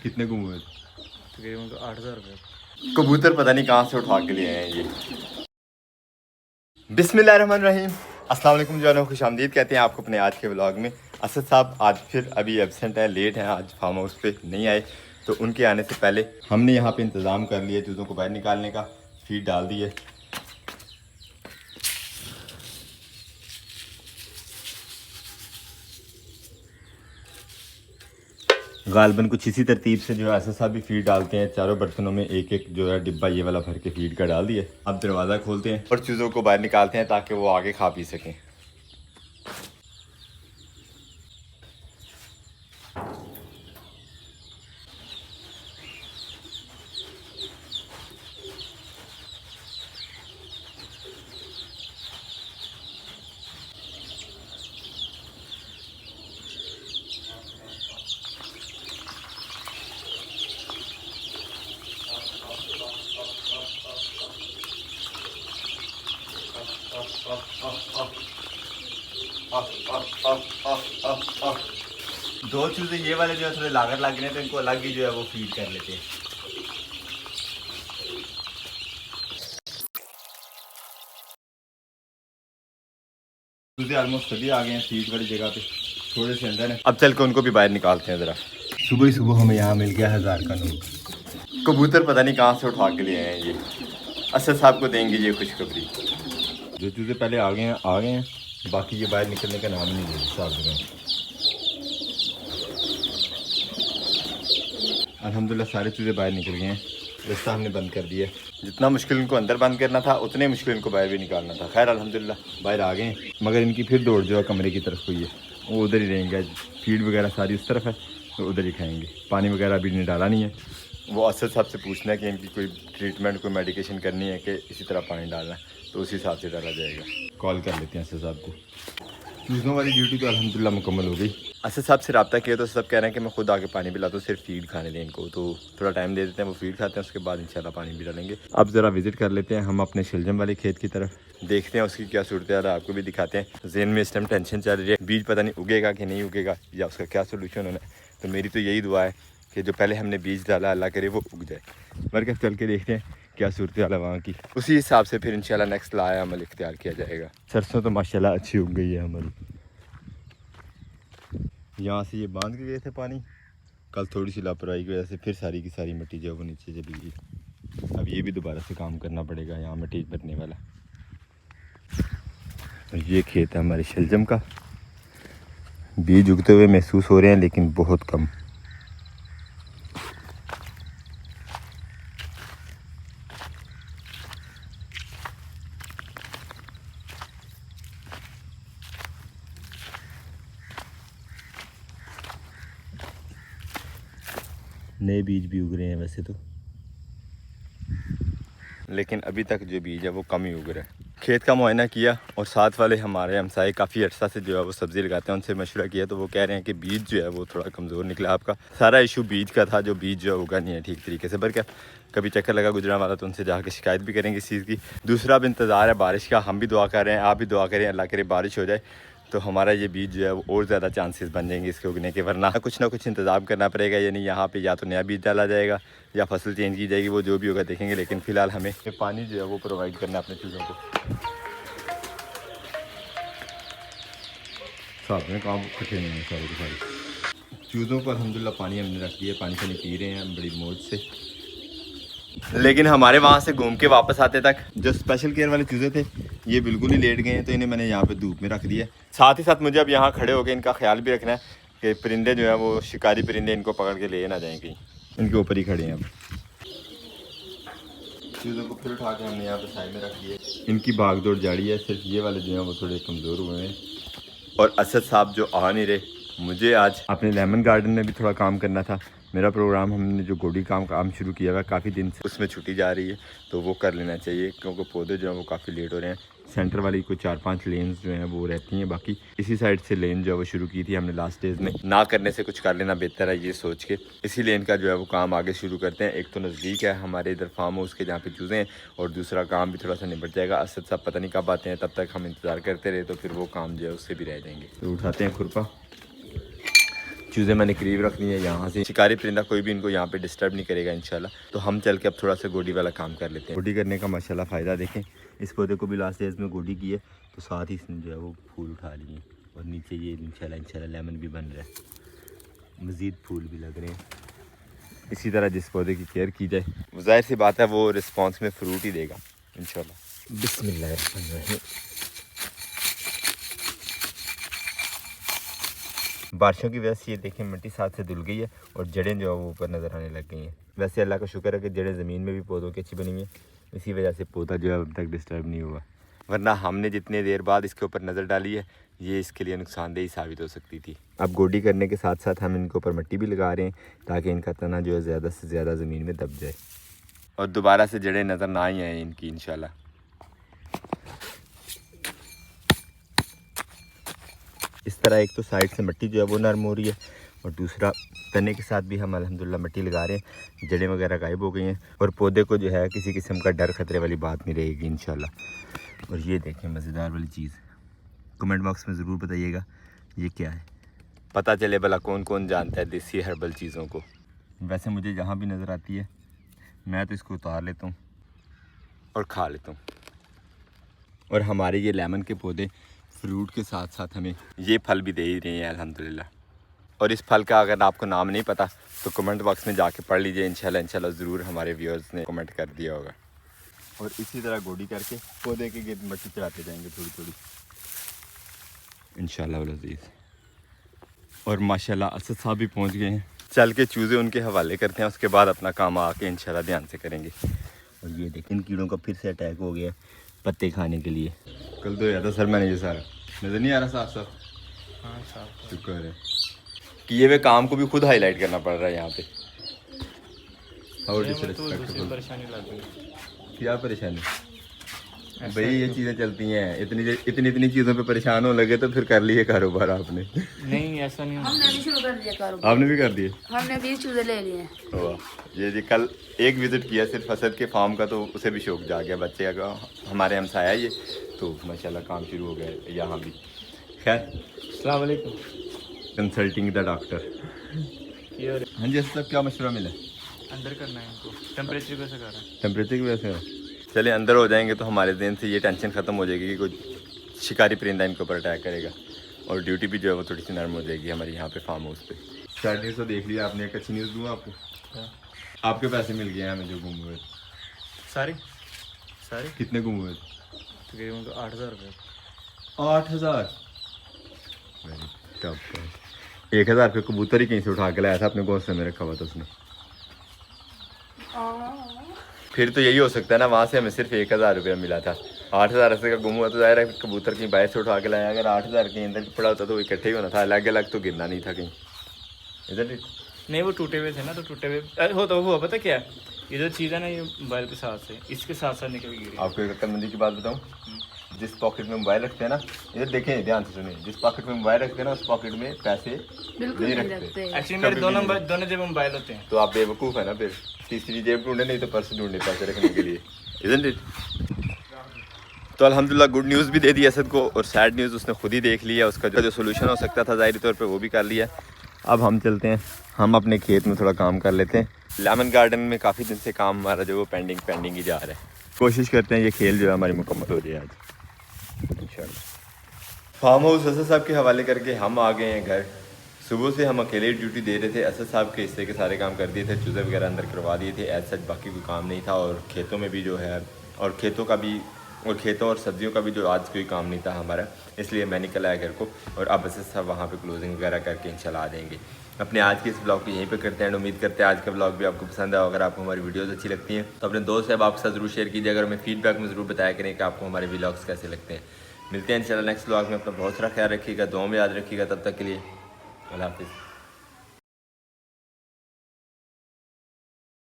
कितने को हुए? तकरीबन तो 8,000 रुपये। कबूतर पता नहीं कहाँ से उठा के लिए आए हैं ये। बिस्मिल्लाहिर्रहमानिर्रहीम। अस्सलाम वालेकुम जो है खुशामदीद कहते हैं आपको अपने आज के व्लॉग में। असद साहब आज फिर अभी एब्सेंट हैं, लेट हैं, आज फार्म हाउस पे नहीं आए। तो उनके आने से पहले हमने यहाँ पे इंतज़ाम कर लिया चूज़ों को बाहर निकालने का। फीड डाल दी है। गालबन कुछ इसी तरतीब से जो है असद साहब भी फीड डालते हैं। चारों बर्तनों में एक एक जो है डिब्बा ये वाला भर के फीड का डाल दिए। अब दरवाज़ा खोलते हैं और चूज़ों को बाहर निकालते हैं ताकि वो आगे खा पी सकें। दो चूजे ये वाले जो है थोड़े लागत लग रहे हैं तो इनको अलग ही जो है वो फीड कर लेते हैं। चूजे ऑलमोस्ट सभी आ गए हैं फीड वाली जगह पे, थोड़े से अंदर है। अब चल के उनको भी बाहर निकालते हैं ज़रा। सुबह ही सुबह हमें यहाँ मिल गया 1000 का नोट। कबूतर पता नहीं कहाँ से उठा के लिए आए हैं ये। असद साहब को देंगे ये खुशखबरी। जो चूजे पहले आ गए हैं, बाकी ये बाहर निकलने का नाम नहीं ले साहब। अल्हम्दुलिल्लाह सारे चूज़े बाहर निकल गए हैं। रास्ता हमने बंद कर दिया। जितना मुश्किल इनको अंदर बंद करना था उतने मुश्किल इनको बाहर भी निकालना था। खैर अल्हम्दुलिल्लाह बाहर आ गए हैं, मगर इनकी फिर दौड़ जो है कमरे की तरफ हुई है। वो उधर ही रहेंगे। फीड वगैरह सारी उस तरफ है तो उधर ही खाएँगे। पानी वगैरह अभी इन्हें डाला नहीं है। वो असद साहब से पूछना है कि इनकी कोई ट्रीटमेंट कोई मेडिकेशन करनी है कि इसी तरह पानी डालना है, तो उसी हिसाब से डाला जाएगा। कॉल कर लेते हैं असद साहब को। चूज़ों वाली ड्यूटी तो अल्हम्दुलिल्लाह मुकम्मल हो गई। असद साहब से रब्ता किया तो सब कह रहे हैं कि मैं खुद आके पानी पिलाता हूँ, सिर्फ फीड खाने दें इनको। तो थोड़ा टाइम दे देते हैं, वो फीड खाते हैं, उसके बाद इंशाल्लाह पानी भी डालेंगे। अब ज़रा विज़िट कर लेते हैं हम अपने शिलजम वाले खेत की तरफ, देखते हैं उसकी क्या सूरत है, आपको भी दिखाते हैं। ज़हन में इस टाइम टेंशन चल रही है, बीज पता नहीं उगेगा कि नहीं उगेगा या उसका क्या सोल्यूशन होना है। तो मेरी तो यही दुआ है कि जो पहले हमने बीज डाला अल्लाह करे वो उग जाए। मगर चल के देखते हैं क्या सूरत हाल है वहाँ की, उसी हिसाब से फिर इंशाल्लाह नेक्स्ट लाया अमल इख्तियार किया जाएगा। सरसों तो माशाल्लाह अच्छी उग गई है हमारी। यहाँ से ये बांध के गए थे पानी, कल थोड़ी सी लापरवाही की वजह से फिर सारी की सारी मिट्टी जो है वो नीचे चली गई। अब ये भी दोबारा से काम करना पड़ेगा यहाँ मिट्टी भरने वाला। तो ये खेत है हमारे शलजम का। बीज उगते हुए महसूस हो रहे हैं लेकिन बहुत कम। नए बीज भी उग रहे हैं वैसे तो, लेकिन अभी तक जो बीज है वो कम ही उग रहा है। खेत का मुआयना किया और साथ वाले हमारे हमसाए काफ़ी अर्सा से जो है वो सब्ज़ी लगाते हैं, उनसे मशवरा किया तो वो कह रहे हैं कि बीज जो है वो थोड़ा कमज़ोर निकला। आपका सारा इशू बीज का था, जो बीज जो है उगा नहीं है ठीक तरीके से। पर क्या कभी चक्कर लगा गुजरा वाला तो उनसे जाकर शिकायत भी करेंगे इस चीज़ की। दूसरा अब इंतज़ार है बारिश का। हम भी दुआ कर रहे हैं, आप भी दुआ करें, अल्लाह करे बारिश हो जाए तो हमारा ये बीज जो है वो और ज़्यादा चांसेस बन जाएंगे इसके उगने के। वरना कुछ ना कुछ इंतज़ाम करना पड़ेगा, यानी यहाँ पे या तो नया बीज डाला जाएगा या फसल चेंज की जाएगी, वो जो भी होगा देखेंगे। लेकिन फ़िलहाल हमें पानी जो है वो प्रोवाइड करना है अपने चीज़ों को। साथ में काम कठिन है सारे के सारे। चूज़ों को अल्हम्दुलिल्लाह पानी हमने रख दिया, पानी पानी पी रहे हैं हम बड़ी मौज से। लेकिन हमारे वहाँ से घूम के वापस आते तक जो स्पेशल केयर वाले चूज़े थे ये बिल्कुल ही लेट गए हैं, तो इन्हें मैंने यहाँ पे धूप में रख दिया। साथ ही साथ मुझे अब यहाँ खड़े होकर इनका ख्याल भी रखना है कि परिंदे जो हैं वो शिकारी परिंदे इनको पकड़ के ले ना जाएँ कहीं। इनके ऊपर ही खड़े हैं अब। चूज़ों को फिर उठा के हमने यहाँ पे साइड में रख दिया। इनकी भाग दौड़ जारी है, सिर्फ ये वाले जो हैं वो थोड़े कमज़ोर हुए हैं। और असद साहब जो आ नहीं रहे, मुझे आज अपने लेमन गार्डन में भी थोड़ा काम करना था। मेरा प्रोग्राम हमने जो गोडी काम शुरू किया हुआ काफ़ी दिन से, उसमें छुट्टी जा रही है तो वो कर लेना चाहिए क्योंकि पौधे जो हैं वो काफ़ी लेट हो रहे हैं। सेंटर वाली कोई 4-5 लेन्स जो हैं वो रहती हैं, बाकी इसी साइड से लेन जो है वो शुरू की थी हमने लास्ट डेज में। ना करने से कुछ कर लेना बेहतर है ये सोच के, इसी लेन का जो है वो काम आगे शुरू करते हैं। एक तो नज़दीक है हमारे इधर फार्म हाउस के जहाँ पे चूज़े हैं, और दूसरा काम भी थोड़ा सा निपट जाएगा। असद साहब पता नहीं कब आते हैं, तब तक हम इंतज़ार करते रहे तो फिर वो काम जो है उससे भी रह जाएंगे। तो उठाते हैं खुरपा। चूज़े मैंने करीब रख ली है, यहाँ से शिकारी परिंदा कोई भी इनको यहाँ पे डिस्टर्ब नहीं करेगा इंशाल्लाह। तो हम चल के अब थोड़ा सा गोडी वाला काम कर लेते हैं। गोडी करने का माशाल्लाह फ़ायदा देखें, इस पौधे को भी लास्ट एज में गोडी की है तो साथ ही इसने जो है वो फूल उठा लिए और नीचे ये इंशाल्लाह लेमन भी बन रहा है, मज़ीद फूल भी लग रहे हैं। इसी तरह जिस पौधे की केयर की जाए वो जाहिर सी बात है वो रिस्पॉन्स में फ्रूट ही देगा इंशाल्लाह। बिस्मिल्लाह। बारिशों की वजह से ये देखें मिट्टी साथ से धुल गई है और जड़ें जो है वो ऊपर नज़र आने लग गई हैं। वैसे अल्लाह का शुक्र है कि जड़ें ज़मीन में भी पौधों की अच्छी बनी हुई हैं, इसी वजह से पौधा जो है अब तक डिस्टर्ब नहीं हुआ, वरना हमने जितने देर बाद इसके ऊपर नज़र डाली है ये इसके लिए नुकसानदेही साबित हो सकती थी। अब गोडी करने के साथ साथ हम इनके ऊपर मिट्टी भी लगा रहे हैं ताकि इनका तना जो है ज़्यादा से ज़्यादा ज़मीन में दब जाए और दोबारा से जड़ें नज़र ना ही आए इनकी इंशाल्लाह। इस तरह एक तो साइड से मिट्टी जो है वो नरम हो रही है और दूसरा तने के साथ भी हम अल्हम्दुलिल्लाह मिट्टी लगा रहे हैं, जड़ें वगैरह गायब हो गई हैं और पौधे को जो है किसी किस्म का डर खतरे वाली बात नहीं रहेगी इंशाल्लाह। और ये देखें मज़ेदार वाली चीज़, कमेंट बॉक्स में ज़रूर बताइएगा ये क्या है, पता चले भला कौन कौन जानता है देसी हर्बल चीज़ों को। वैसे मुझे जहाँ भी नज़र आती है मैं तो इसको उतार लेता हूँ और खा लेता हूँ। और हमारे ये लेमन के पौधे फ्रूट के साथ साथ हमें ये फल भी दे ही रहे हैं अल्हम्दुलिल्लाह। और इस फल का अगर आपको नाम नहीं पता तो कमेंट बॉक्स में जाके पढ़ लीजिए, इंशाल्लाह ज़रूर हमारे व्यूअर्स ने कमेंट कर दिया होगा। और इसी तरह गोडी करके पौधे के गिर्द मिट्टी चढ़ाते जाएंगे थोड़ी थोड़ी इंशाल्लाह अज़ीज़। और माशाल्लाह असद साहब भी पहुंच गए हैं, चल के चूज़े उनके हवाले करते हैं, उसके बाद अपना काम आके इंशाल्लाह ध्यान से करेंगे। और ये देखें इन कीड़ों का फिर से अटैक हो गया पत्ते खाने के लिए। कल तो यार सर मैंने ये सारा नज़र नहीं आ रहा साफ साफ। हाँ साफ शुक्र है किए हुए काम को भी खुद हाईलाइट करना पड़ रहा है यहाँ पे। और परेशानी लग गई। क्या परेशानी भाई, ये चीज़ें चलती हैं, इतनी चीज़ों पे परेशान हो लगे तो फिर कर लिए कारोबार आपने। नहीं ऐसा नहीं, हमने भी शुरू कर दिया कारोबार। आपने भी कर दिए? हमने 20 चूजे ले लिए। ये जी कल एक विज़िट किया सिर्फ असद के फार्म का तो उसे भी शौक जा गया बच्चे का, हमारे हमसाया ये तो माशाल्लाह काम शुरू हो गया यहाँ भी। खैर अस्सलाम वालेकुम। Consulting the doctor. हाँ जी असद, क्या मशवरा मिला? अंदर करना है इनको, टेम्परेचर कैसे कर रहा है? टेम्परेचर की वजह से चले अंदर हो जाएंगे तो हमारे दिन से ये टेंशन ख़त्म हो जाएगी कि कोई शिकारी परिंदा इनके ऊपर अटैक करेगा और ड्यूटी भी जो है वो थोड़ी सी नरम हो जाएगी हमारी यहाँ पे फार्म हाउस पे। सैड न्यूज़ तो देख लिया आपने, एक अच्छी न्यूज़ दूँ आपको? आपके पैसे मिल गए हैं हमें जो गुम हुए। सारे कितने गुम हुए? तकरीबन 8,000 रुपये। 8,000? 1,000 रुपये कबूतर ही कहीं से उठा के लाया था, अपने घोंसले में रखा हुआ था उसने। फिर तो यही हो सकता है ना, वहाँ से हमें सिर्फ 1,000 रुपया मिला था, 8,000 से का गुम हुआ तो ज़ाहिर है कबूतर कहीं बाहर से उठा के लाया। अगर 8,000 के अंदर पड़ा होता तो वो इकट्ठे ही होना था, अलग अलग तो गिरना नहीं था कहीं। इधर नहीं वो टूटे हुए थे ना, तो टूटे हुए होता हुआ पता क्या है, ये जो चीज़ है ना ये मोबाइल के साथ से इसके साथ साथ निकल गई। आपको एक अक्लमंदी की बात बताऊँ, जिस पॉकेट में मोबाइल रखते हैं ना, इधर देखें ध्यान से सुनिए, जिस पॉकेट में मोबाइल रखते हैं ना उस पॉकेट में पैसे बिल्कुल नहीं नहीं रखते। रखते। एक्चुअली मेरे दोनों जेब में मोबाइल होते हैं। तो आप बेवकूफ़ है ना, फिर तीसरी जेब ढूंढे नहीं तो पर्स ढूंढे पैसे रखने के लिए, इज़न्ट इट? तो अल्हम्दुलिल्लाह गुड न्यूज़ भी दे दी असद को और सैड न्यूज़ उसने खुद ही देख लिया, उसका जो सोल्यूशन हो सकता था ज़ाहिरी तौर पे वो भी कर लिया। अब हम चलते हैं, हम अपने खेत में थोड़ा काम कर लेते हैं। लेमन गार्डन में काफ़ी दिन से काम हमारा जो वो पेंडिंग ही जा रहा है। कोशिश करते हैं ये खेल जो है हमारी मुकम्मल हो जाए आज इंशाल्लाह। फार्म हाउस असद साहब के हवाले करके हम आ गए हैं घर। सुबह से हम अकेले ड्यूटी दे रहे थे, असद साहब के हिस्से के सारे काम कर दिए थे, चूज़े वगैरह अंदर करवा दिए थे, एज सच बाकी कोई काम नहीं था। और खेतों में भी जो है और खेतों और सब्जियों का भी जो आज कोई काम नहीं था हमारा, इसलिए मैं निकल आया घर को। और अब असद साहब वहाँ पे क्लोजिंग वगैरह करके इंशाल्लाह आ जाएंगे। अपने आज के इस ब्लॉग को यहीं पे करते हैं। उम्मीद करते हैं आज का ब्लॉग भी आपको पसंद आया। अगर आपको हमारी वीडियोस अच्छी लगती हैं तो अपने दोस्त साहब आपके साथ ज़रूर शेयर कीजिए। अगर हमें फीडबैक में ज़रूर बताया करें कि आपको हमारे व्लॉग्स कैसे लगते हैं। मिलते हैं इंशाल्लाह नेक्स्ट ब्लॉग में। अपना बहुत सारा ख्याल रखिएगा, दुआ में याद रखिएगा। तब तक के लिए अल्लाह हाफ़िज़।